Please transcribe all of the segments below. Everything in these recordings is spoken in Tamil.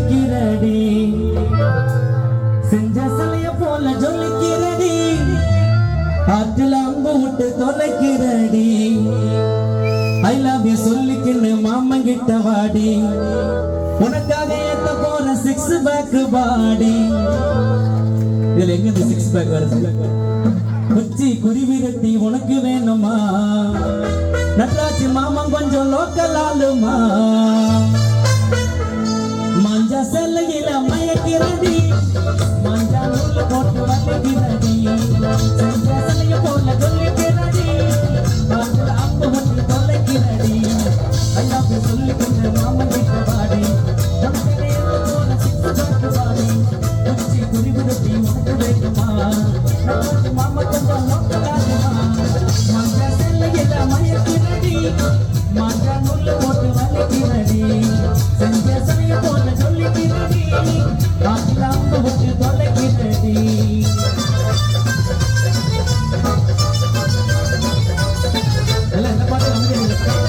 சிரிக்கிறடி செஞ்ச சலைய போல ஜொலிக்கிறடி ஆற்றில் அம்பு விட்டு தொலைக்கிறடி ஐ லவ் யூ சொல்லிக்கின்னு மாமன் கிட்ட வாடி உனக்காக ஏத்த போற 6 பேக் பாடி இதுல எங்க இந்த 6 பேக் வருது குச்சி குருவிரட்டி உனக்கு வேணுமா நட்ராஜி மாமன் கொஞ்சம் லோக்கல் ஆளுமா மஞ்சா செல்லையில மயக்கிறடி மஞ்சா நூல் போட்டு வலிக்கிறடி செஞ்ச செல்லைய போல சொல்லிக்கிறடி அதுல அம்பு விட்டு தொலைக்கிறடி ஐயா சொல்லிக்கின்ற மாமன் கிட்ட வாடி உனக்கு நேர்ல போல 6 பேக் பாடி குச்சி குருவிரட்டி உனக்கு வேணுமா நட்ராஜி மாமன் கொஞ்சம் லோக்கல் ஆளுமா மஞ்சா செல்லையில மயக்கிறடி மஞ்சா நூல் போட்டு வலிக்கிறடி செஞ்ச செல்லைய போல சொல்லிக்கிறடி அதுல அம்பு விட்டு தொலைக்கிறடி எல்லாம் இந்த பாட்டு வந்து கேட்கலாம்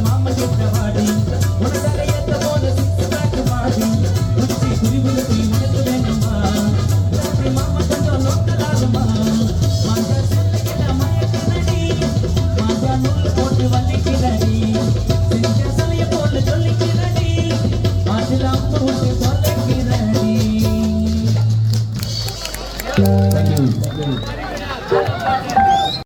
மாமன் கிட்ட வாடி உனக்காக